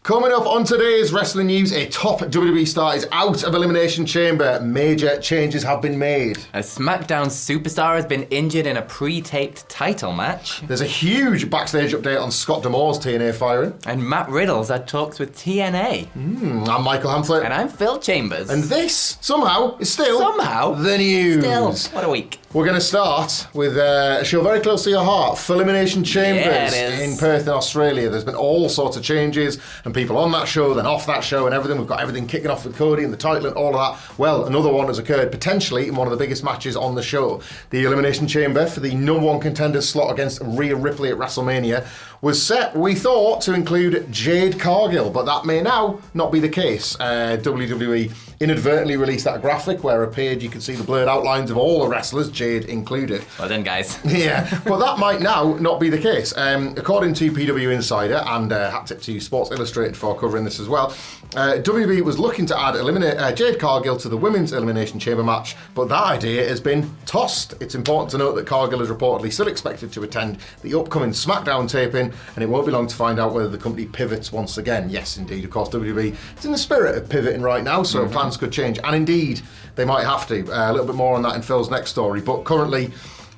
Coming up on today's wrestling news, a top WWE star is out of Elimination Chamber. Major changes have been made. A SmackDown superstar has been injured in a pre-taped title match. There's a huge backstage update on Scott D'Amore's TNA firing. And Matt Riddle's had talks with TNA. I'm Michael Hamflett. And I'm Phil Chambers. And this, somehow, is still the news. Still, what a week. We're going to start with a show very close to your heart, Elimination Chambers in Perth in Australia. There's been all sorts of changes and people on that show, then off that show and everything. We've got everything kicking off with Cody and the title and all of that. Well, another one has occurred potentially in one of the biggest matches on the show. The Elimination Chamber for the #1 contender slot against Rhea Ripley at WrestleMania was set, we thought, to include Jade Cargill, but that may now not be the case. WWE inadvertently released that graphic where appeared you could see the blurred outlines of all the wrestlers, Jade included. Well done, guys. Yeah, but that might now not be the case. According to PW Insider, and hat tip to Sports Illustrated for covering this as well, WWE was looking to add Jade Cargill to the Women's Elimination Chamber match, but that idea has been tossed. It's important to note that Cargill is reportedly still expected to attend the upcoming SmackDown taping, and it won't be long to find out whether the company pivots once again. Yes, indeed, of course, WWE is in the spirit of pivoting right now, so plans could change, and indeed, they might have to. A little bit more on that in Phil's next story, but currently,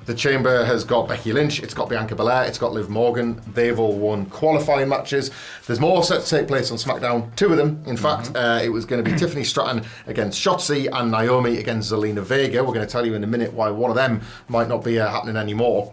the Chamber has got Becky Lynch, it's got Bianca Belair, it's got Liv Morgan. They've all won qualifying matches. There's more set to take place on SmackDown, 2 of them. In fact, it was going to be Tiffany Stratton against Shotzi and Naomi against Zelina Vega. We're going to tell you in a minute why one of them might not be happening anymore.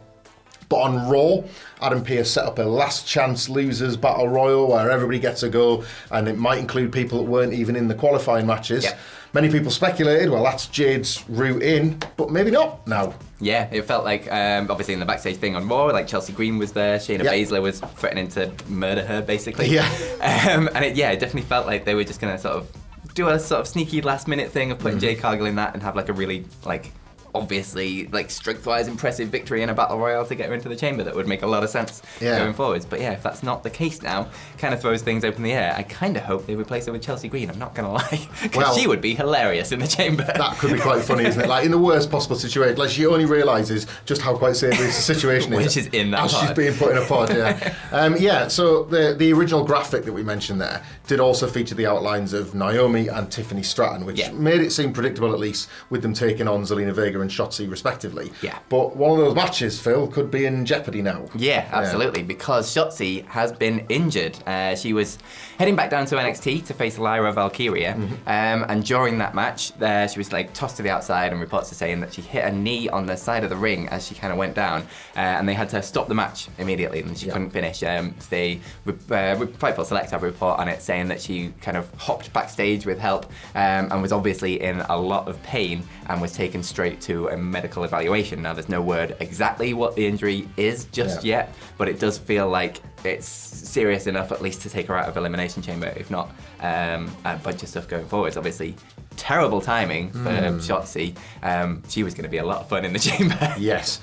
But on Raw, Adam Pearce set up a last chance losers battle royal where everybody gets a go, and it might include people that weren't even in the qualifying matches. Yep. Many people speculated, well, that's Jade's route in, but maybe not now. Yeah, it felt like, obviously in the backstage thing on Raw, like Chelsea Green was there, Shayna Baszler was threatening to murder her, basically. Yeah. And it definitely felt like they were just going to sort of do a sort of sneaky last minute thing of putting Jade Cargill in that and have like a really, like, obviously, like, strength-wise impressive victory in a battle royale to get her into the chamber. That would make a lot of sense going forwards. But yeah, if that's not the case now, kind of throws things up in the air. I kind of hope they replace her with Chelsea Green, I'm not going to lie. Because she would be hilarious in the chamber. That could be quite funny, isn't it? Like, in the worst possible situation, like, she only realises just how quite serious the situation is. Which is in that pod. She's being put in a pod, so the original graphic that we mentioned there did also feature the outlines of Naomi and Tiffany Stratton, which made it seem predictable, at least, with them taking on Zelina Vega and Shotzi respectively. Yeah. But one of those matches, Phil, could be in jeopardy now. Yeah, absolutely, because Shotzi has been injured. She was heading back down to NXT to face Lyra Valkyria, and during that match, she was like tossed to the outside, and reports are saying that she hit a knee on the side of the ring as she kind of went down, and they had to stop the match immediately, and she couldn't finish. Fightful Select have a report on it saying that she kind of hopped backstage with help, and was obviously in a lot of pain, and was taken straight to a medical evaluation. Now, there's no word exactly what the injury is just yet, but it does feel like it's serious enough at least to take her out of Elimination Chamber, if not a bunch of stuff going forwards. Obviously, terrible timing for Shotzi. She was going to be a lot of fun in the chamber. Yes.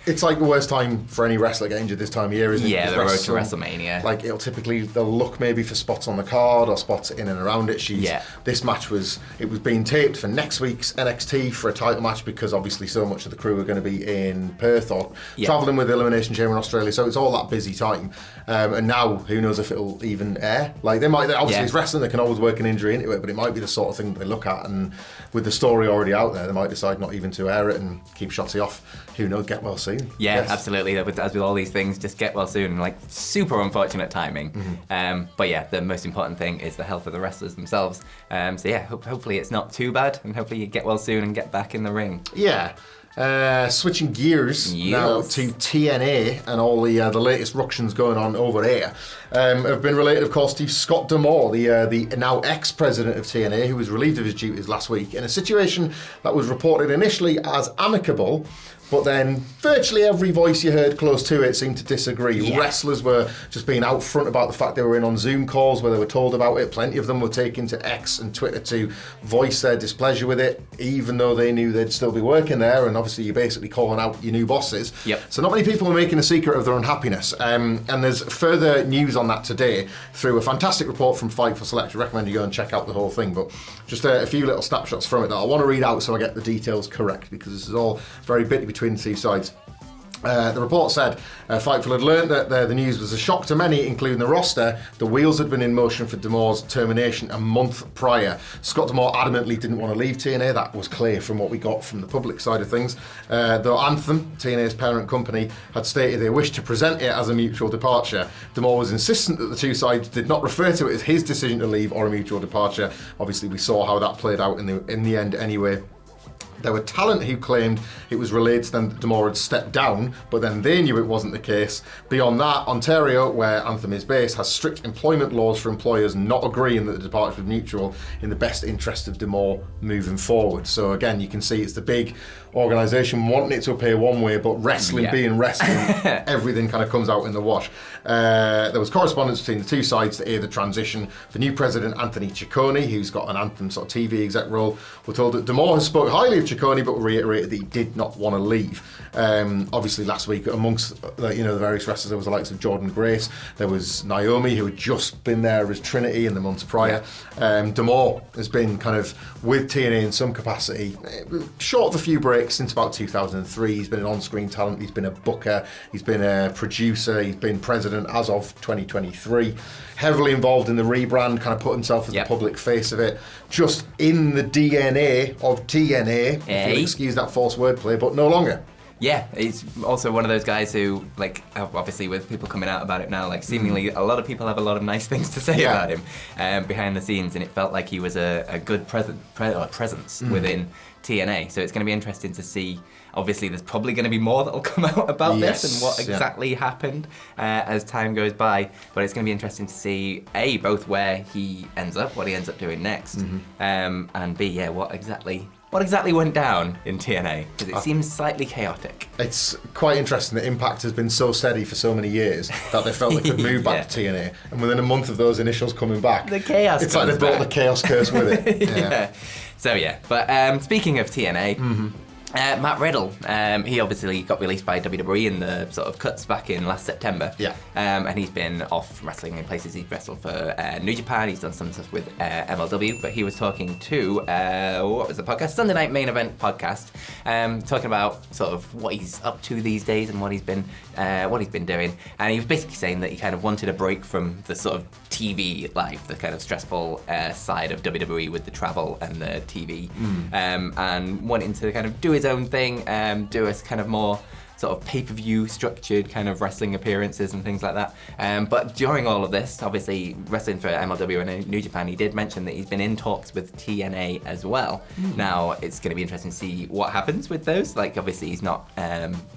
It's like the worst time for any wrestler getting injured this time of year, isn't it? Yeah, the road to WrestleMania. Like, they'll look maybe for spots on the card or spots in and around it. This match was being taped for next week's NXT for a title match, because obviously so much of the crew are going to be in Perth or travelling with the Elimination Chamber in Australia, so it's all that busy time. And now, who knows if it'll even air. Like, they might, obviously it's wrestling, they can always work an injury into it, but it might be the sort of thing that they look at, and with the story already out there, they might decide not even to air it and keep Shotzi off. Who knows, get well soon. Yeah, absolutely. As with all these things, just get well soon. Like, super unfortunate timing. But yeah, the most important thing is the health of the wrestlers themselves. Hopefully it's not too bad, and hopefully you get well soon and get back in the ring. Yeah. Switching gears now to TNA and all the latest ructions going on over there have been related, of course, to Scott D'Amore, the now ex-president of TNA, who was relieved of his duties last week in a situation that was reported initially as amicable, but then virtually every voice you heard close to it seemed to disagree. Yeah. Wrestlers were just being out front about the fact they were in on Zoom calls where they were told about it. Plenty of them were taking to X and Twitter to voice their displeasure with it, even though they knew they'd still be working there, and obviously you're basically calling out your new bosses. Yep. So not many people are making a secret of their unhappiness. And there's further news on that today through a fantastic report from Fightful Select. I recommend you go and check out the whole thing, but just a few little snapshots from it that I want to read out so I get the details correct, because this is all very bitty between the two sides. The report said Fightful had learnt that the news was a shock to many, including the roster. The wheels had been in motion for D'Amore's termination a month prior. Scott D'Amore adamantly didn't want to leave TNA. That was clear from what we got from the public side of things. Though Anthem, TNA's parent company, had stated they wished to present it as a mutual departure. D'Amore was insistent that the two sides did not refer to it as his decision to leave or a mutual departure. Obviously, we saw how that played out in the end anyway. There were talent who claimed it was relayed to them that D'Amore had stepped down, but then they knew it wasn't the case. Beyond that, Ontario, where Anthem is based, has strict employment laws for employers not agreeing that the departure was mutual in the best interest of D'Amore moving forward. So again, you can see it's the big organisation wanting it to appear one way, but wrestling being wrestling, everything kind of comes out in the wash. There was correspondence between the two sides to aid the transition. The new president, Anthony Ciccone, who's got an Anthem sort of TV exec role, were told that D'Amore has spoke highly of Ciccone, but reiterated that he did not want to leave. Obviously, last week, amongst the various wrestlers, there was the likes of Jordan Grace. There was Naomi, who had just been there as Trinity in the months prior. D'Amore has been kind of with TNA in some capacity, short of a few breaks since about 2003. He's been an on-screen talent. He's been a booker. He's been a producer. He's been president as of 2023. Heavily involved in the rebrand, kind of put himself as the public face of it. Just in the DNA of TNA, if you'll excuse that false wordplay, but no longer. Yeah, he's also one of those guys who, like, obviously with people coming out about it now, like, seemingly a lot of people have a lot of nice things to say about him behind the scenes, and it felt like he was a good presence within TNA. So it's going to be interesting to see. Obviously, there's probably going to be more that'll come out about this and what exactly happened as time goes by. But it's going to be interesting to see, A, both where he ends up, what he ends up doing next, and B, what exactly went down in TNA, because it seems slightly chaotic. It's quite interesting that Impact has been so steady for so many years that they felt they could move back to TNA, and within a month of those initials coming back, the chaos it's like they brought the chaos curse with it. But speaking of TNA, Matt Riddle, he obviously got released by WWE in the sort of cuts back in last September. And he's been off wrestling in places. He's wrestled for New Japan. He's done some stuff with MLW. But he was talking to what was the podcast? Sunday Night Main Event podcast, talking about sort of what he's up to these days and what he's been doing. And he was basically saying that he kind of wanted a break from the sort of TV life, the kind of stressful side of WWE with the travel and the TV, and wanting to kind of do his own thing, do a kind of more sort of pay-per-view structured kind of wrestling appearances and things like that. But during all of this, obviously wrestling for MLW and New Japan, he did mention that he's been in talks with TNA as well. Now, it's going to be interesting to see what happens with those. Like, obviously, he's not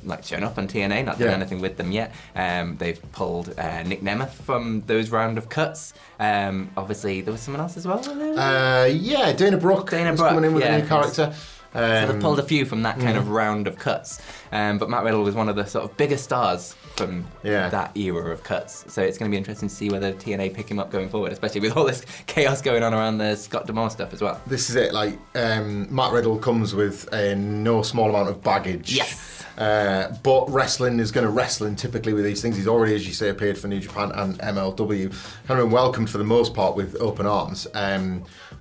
like shown up on TNA, not done anything with them yet. They've pulled Nick Nemeth from those round of cuts. Obviously, there was someone else as well. Dana Brooke was coming in with a new character. So they've pulled a few from that kind of round of cuts. But Matt Riddle was one of the sort of bigger stars from that era of cuts. So it's going to be interesting to see whether TNA pick him up going forward, especially with all this chaos going on around the Scott D'Amore stuff as well. This is it. Like, Matt Riddle comes with a no small amount of baggage. Yes. But wrestling is going to wrestling typically with these things. He's already, as you say, appeared for New Japan and MLW. Kind of been welcomed for the most part with open arms.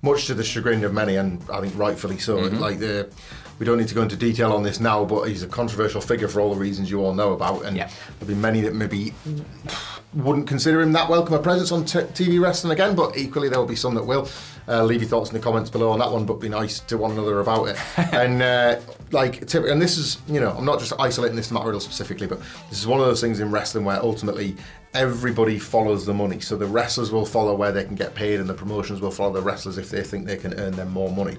Much to the chagrin of many, and I think rightfully so. Like we don't need to go into detail on this now, but he's a controversial figure for all the reasons you all know about, and there'll be many that maybe wouldn't consider him that welcome a presence on TV wrestling again, but equally there will be some that will. Leave your thoughts in the comments below on that one, but be nice to one another about it. And and this is, I'm not just isolating this to Matt Riddle specifically, but this is one of those things in wrestling where ultimately everybody follows the money. So the wrestlers will follow where they can get paid, and the promotions will follow the wrestlers if they think they can earn them more money.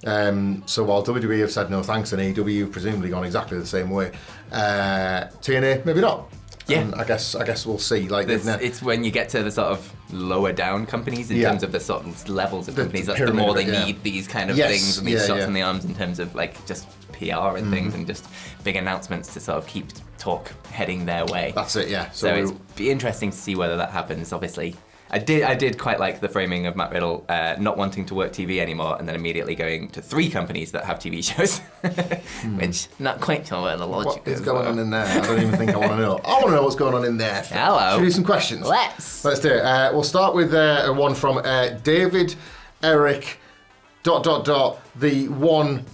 So while WWE have said no thanks, and AEW have presumably gone exactly the same way, TNA maybe not. And I guess we'll see. Like, it's when you get to the sort of lower down companies in terms of the sort of levels of companies, that's the more they need these kind of things and these shots in the arms in terms of like just PR and things, and just big announcements to sort of keep talk heading their way. That's it, So it's be interesting to see whether that happens. Obviously, I did quite like the framing of Matt Riddle not wanting to work TV anymore, and then immediately going to 3 companies that have TV shows, which not quite sure where the logic is. What's going on in there? I don't even think I want to know. I want to know what's going on in there. Hello. Should we do some questions? Let's do it. We'll start with one from David Eric ... the one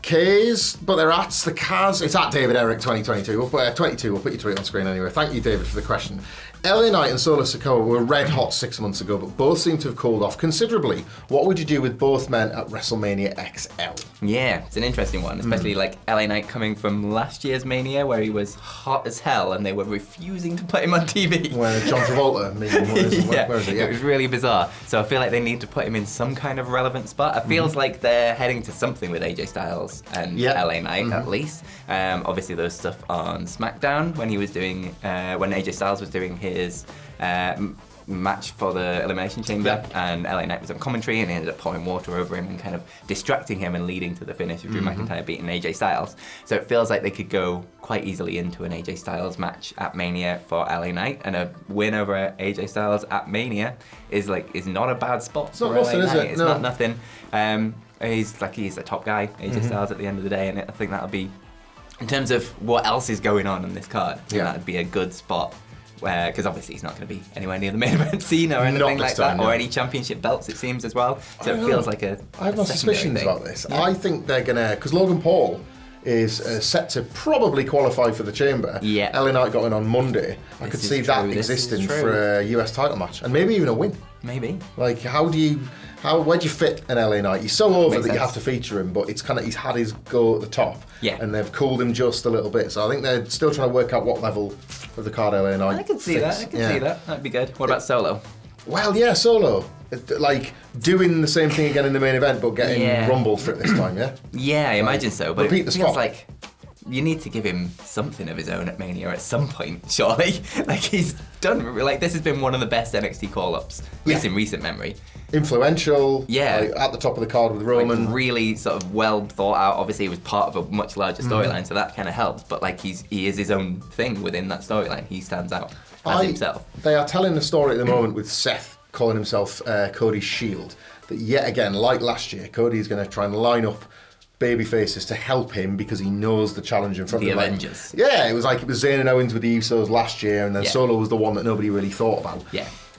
K's, but they're at the Kaz. It's at David Eric 2022. We'll put 22. We'll put your tweet on screen anyway. Thank you, David, for the question. LA Knight and Solo Sikoa were red hot 6 months ago, but both seem to have cooled off considerably. What would you do with both men at WrestleMania XL? Yeah, it's an interesting one, especially like LA Knight coming from last year's Mania where he was hot as hell and they were refusing to put him on TV. Where John Travolta, where is it? Yeah. It was really bizarre. So I feel like they need to put him in some kind of relevant spot. It feels like they're heading to something with AJ Styles and LA Knight at least. Obviously there was stuff on SmackDown when he was doing, when AJ Styles was doing his match for the Elimination Chamber, and LA Knight was on commentary and he ended up pouring water over him and kind of distracting him and leading to the finish of Drew McIntyre beating AJ Styles. So it feels like they could go quite easily into an AJ Styles match at Mania for LA Knight, and a win over AJ Styles at Mania is not a bad spot for LA Knight. It's not nothing. He's a top guy, AJ Styles, at the end of the day, and I think that'll be, in terms of what else is going on in this card, that'd be a good spot. Because obviously he's not going to be anywhere near the main event scene or anything like that, or any championship belts, it seems, as well. So it feels like a I have my suspicions about this. Yeah. I think they're going to, because Logan Paul is set to probably qualify for the Chamber. Yeah. LA Knight got in on Monday. I could see that existing for a US title match, and maybe even a win. Maybe. Like, where do you fit an LA Knight? He's so over that you have to feature him, but it's kind of, he's had his go at the top, and they've cooled him just a little bit. So I think they're still trying to work out what level of the card LA Knight I could see that. See that. That'd be good. What about Solo? Well, yeah, Solo. Like, doing the same thing again in the main event, but getting rumbled for it this time, yeah? Yeah, I imagine so. But repeat it the feels spot. like you need to give him something of his own at Mania at some point, surely. Like, he's done, like, this has been one of the best NXT call-ups, at least in recent memory. Influential, like, at the top of the card with Roman. Like, really sort of well thought out. Obviously, he was part of a much larger storyline, so that kind of helps. But like, he is his own thing within that storyline. He stands out as himself. They are telling the story at the moment with Seth calling himself Cody's Shield. That yet again, like last year, Cody is going to try and line up baby faces to help him because he knows the challenge in front of him. The Avengers. It was Zayn and Owens with the Usos last year, and then Solo was the one that nobody really thought about.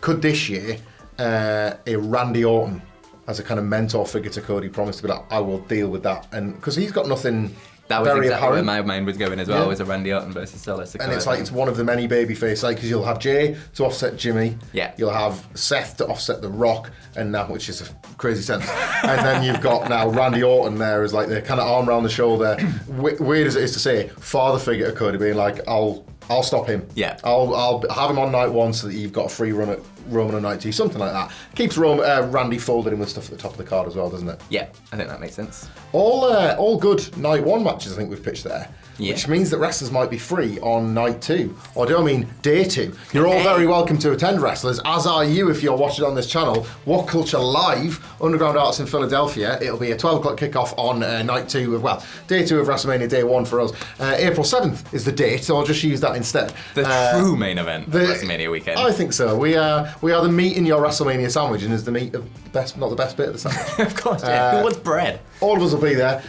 Could this year a Randy Orton as a kind of mentor figure to Cody promise to be like, I will deal with that, and because he's got nothing. That was very exactly apparent. where my mind was going as well, was a Randy Orton versus Solo Sikoa. And it's like, it's one of the many babyface, like, because you'll have Jay to offset Jimmy, you'll have Seth to offset The Rock, and now, which is a crazy sentence, and then you've got now Randy Orton there as like the kind of arm around the shoulder, weird as it is to say, father figure to Cody, being like, I'll stop him. I'll have him on night one so that you've got a free run at Roman on night two, something like that. Keeps Randy folded in with stuff at the top of the card as well, doesn't it? Yeah, I think that makes sense. All good night one matches I think we've pitched there. Which means that wrestlers might be free on night two. Or do I mean day two? You're all very welcome to attend, wrestlers, as are you if you're watching on this channel. What Culture Live, Underground Arts in Philadelphia. It'll be a 12 o'clock kickoff on night two of, day two of WrestleMania, day one for us. April 7th is the date, so I'll just use that instead. The true main event of WrestleMania weekend. I think so. We are the meat in your WrestleMania sandwich, and is the meat of the best, not the best bit of the sandwich. Of course, Who wants bread? All of us will be there.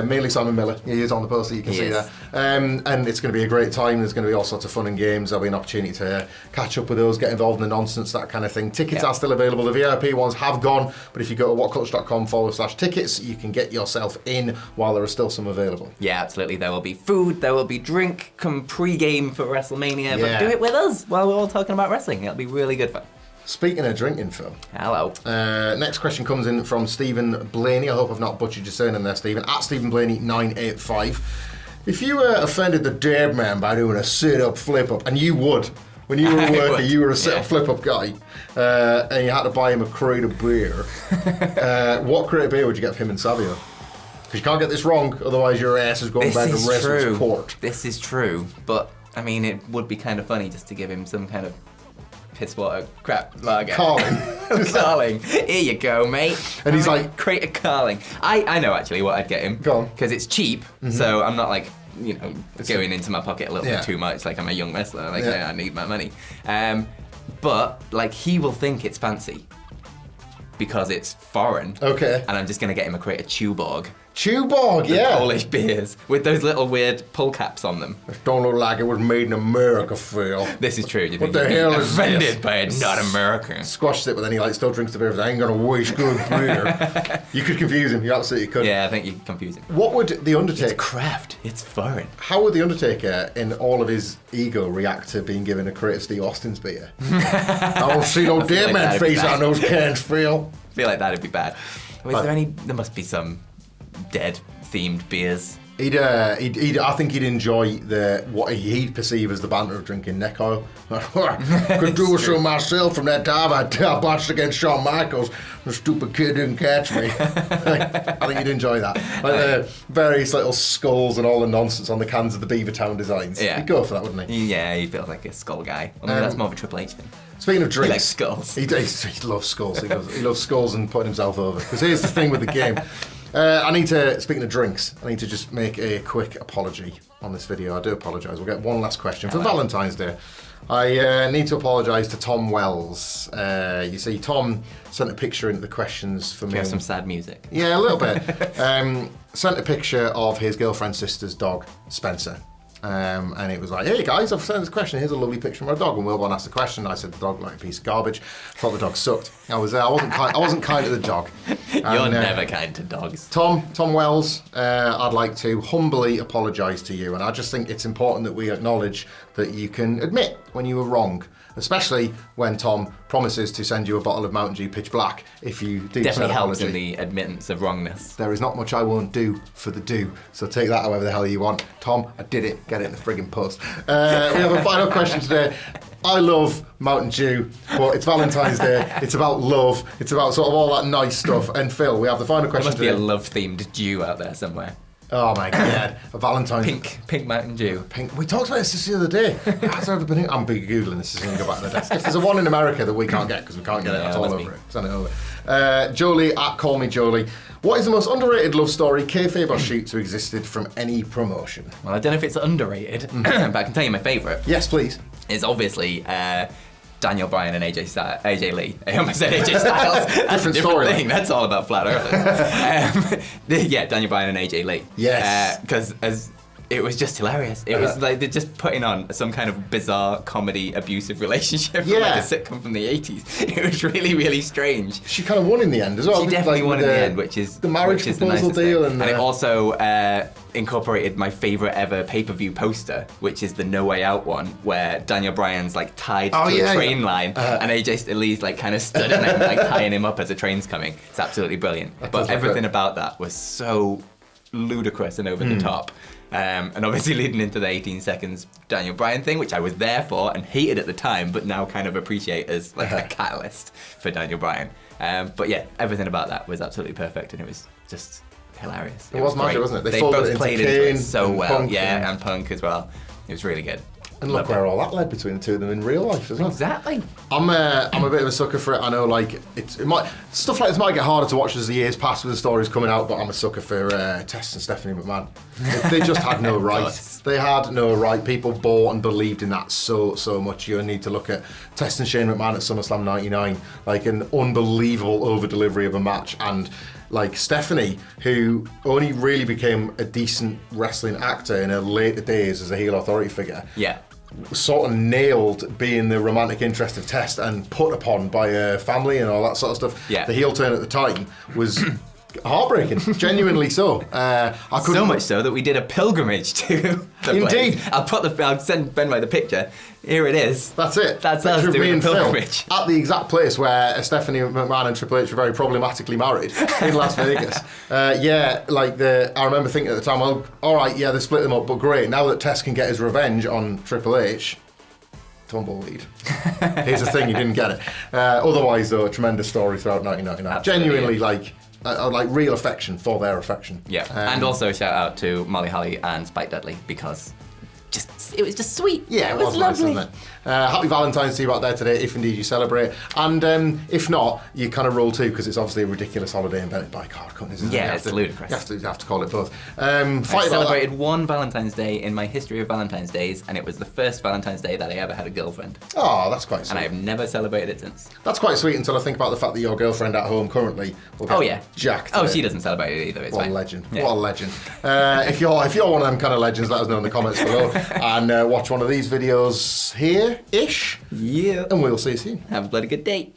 Mainly Simon Miller. He is on the poster, you can see there. And it's going to be a great time. There's going to be all sorts of fun and games. There'll be an opportunity to catch up with those, get involved in the nonsense, that kind of thing. Tickets are still available. The VIP ones have gone, but if you go to whatculture.com/tickets, you can get yourself in while there are still some available. Yeah, absolutely. There will be food, there will be drink, come pre-game for WrestleMania, but do it with us while we're all talking about wrestling. It'll be really good fun. Speaking of drinking, Phil. Hello. Next question comes in from Stephen Blaney. I hope I've not butchered your surname there, Stephen. At Stephen Blaney 985. If you offended the dead man by doing a sit-up, flip-up, and you would, when you were a worker, you were a sit-up, flip-up guy, and you had to buy him a crate of beer, what crate of beer would you get for him and Savio? Because you can't get this wrong, otherwise your ass is going back to wrestler's court. This is true, but I mean, it would be kind of funny just to give him some kind of piss water crap lager. Carling. Carling. Here you go, mate. And he's like, crate of Carling. I know actually what I'd get him. Go on. Because it's cheap, so I'm not like, going into my pocket a little bit too much, like I'm a young wrestler, like I need my money. But like, he will think it's fancy because it's foreign. Okay. And I'm just gonna get him a crate of Tuborg Tuborg, yeah. Polish beers with those little weird pull caps on them. It don't look like it was made in America, Phil. This is true. You What think the you'd be hell is offended this? by it, not American. Squashed it, but then he still drinks the beer. I ain't gonna waste good beer. You could confuse him. You absolutely could. Yeah, I think you can confuse him. What would the Undertaker? It's craft. It's foreign. How would the Undertaker, in all of his ego, react to being given a crate of Steve Austin's beer? I don't see no dead like man that'd be face bad. on those cans, Phil. I feel like that'd be bad. Is there any? There must be some dead-themed beers. I think he'd enjoy what he'd perceive as the banter of drinking neck oil. Could do with some myself from that time I botched against Shawn Michaels. The stupid kid didn't catch me. I think he'd enjoy that. Like the various little skulls and all the nonsense on the cans of the Beavertown designs. Yeah. He'd go for that, wouldn't he? Yeah, he feels like a skull guy. I mean, that's more of a Triple H thing. Speaking of drinks, He likes skulls. He loves skulls. He loves skulls and putting himself over. Because here's the thing with the game. Speaking of drinks, I need to just make a quick apology on this video. I do apologise. We'll get one last question for Valentine's Day. I need to apologise to Tom Wells. You see, Tom sent a picture into the questions for me. We have some sad music. Yeah, a little bit. Sent a picture of his girlfriend's sister's dog, Spencer. And it was like, hey guys, I've sent this question. Here's a lovely picture of my dog. And Wilborn asked the question. I said the dog looked like a piece of garbage. I thought the dog sucked. I wasn't kind to the dog. You're never kind to dogs. Tom Wells, I'd like to humbly apologise to you, and I just think it's important that we acknowledge that you can admit when you were wrong, especially when Tom promises to send you a bottle of Mountain Dew Pitch Black if you do Definitely said helps apology. in the admittance of wrongness. There is not much I won't do for the do, so take that however the hell you want. Tom, I did it. Get it in the friggin' post. We have a final question today. I love Mountain Dew, but it's Valentine's Day. It's about love. It's about sort of all that nice stuff. And Phil, we have the final There question must be a today. love-themed Dew out there somewhere. Oh my god, a Valentine's Pink Mountain Dew. Pink. We talked about this the other day. Has there ever been? I'm big googling this as soon as I go back to the desk. If there's a one in America that we can't get because we can't get it, that's all must over be. it. Send it over. Jolie at Call Me Jolie. What is the most underrated love story, kayfabe or shoot, to existed from any promotion? Well, I don't know if it's underrated, but I can tell you my favourite. Yes, please. Is obviously Daniel Bryan and AJ Lee. I almost said AJ Styles. That's a different storyline. thing. That's all about flat earthers. Yeah, Daniel Bryan and AJ Lee. Yes. Because it was just hilarious. It was like they're just putting on some kind of bizarre comedy abusive relationship from like a sitcom from the 80s. It was really, really strange. She kind of won in the end as well. She definitely won in the end, which is the marriage which is proposal the nicest deal. thing. And it also incorporated my favourite ever pay-per-view poster, which is the No Way Out one, where Daniel Bryan's like tied to a train line, and AJ Lee's like kind of stood in it, like tying him up as a train's coming. It's absolutely brilliant. But everything about that was so ludicrous and over the top. And obviously leading into the 18 seconds Daniel Bryan thing, which I was there for and hated at the time, but now kind of appreciate as like a catalyst for Daniel Bryan. But yeah, everything about that was absolutely perfect, and it was just hilarious. It was magic, great. wasn't it? They folded both into played Kane into it so and well, Punk and Punk as well. It was really good. And look where all that led between the two of them in real life as well. Exactly. I'm a bit of a sucker for it. I know, like it might stuff like this might get harder to watch as the years pass with the stories coming out. But I'm a sucker for Tess and Stephanie McMahon. They just had no right. They had no right. People bought and believed in that so much. You need to look at Tess and Shane McMahon at SummerSlam '99, like an unbelievable over delivery of a match, and like Stephanie, who only really became a decent wrestling actor in her later days as a heel authority figure. Yeah. Sort of nailed being the romantic interest of Test and put upon by her family and all that sort of stuff. Yeah. The heel turn at the time was heartbreaking, genuinely so. So much so that we did a pilgrimage to the Indeed. place. I'll send Ben by the picture. Here it is. That's it. That's Picture us of me doing a and Phil pilgrimage. at the exact place where Stephanie McMahon and Triple H were very problematically married in Las Vegas. I remember thinking at the time, well, all right, yeah, they split them up, but great. Now that Test can get his revenge on Triple H, tumbleweed. Here's the thing, you didn't get it. Otherwise, though, a tremendous story throughout 1999. Absolutely, Genuinely, yeah. like real affection for their affection. Yeah, and also shout out to Molly Holly and Spike Dudley, because just was just sweet. Yeah, it was nice, lovely. wasn't it? Happy Valentine's to you out there today, if indeed you celebrate. And if not, you kind of roll too, because it's obviously a ridiculous holiday invented by car companies, isn't it? Yeah, it's ludicrous. You have to call it both. I celebrated one Valentine's Day in my history of Valentine's Days, and it was the first Valentine's Day that I ever had a girlfriend. Oh, that's quite sweet. And I've never celebrated it since. That's quite sweet until I think about the fact that your girlfriend at home currently will get jacked. Oh, she doesn't celebrate it either. It's What fine. a legend. Yeah. What a legend. If you're one of them kind of legends, let us know in the comments below. And watch one of these videos here-ish. Yeah. And we'll see you soon. Have a bloody good day.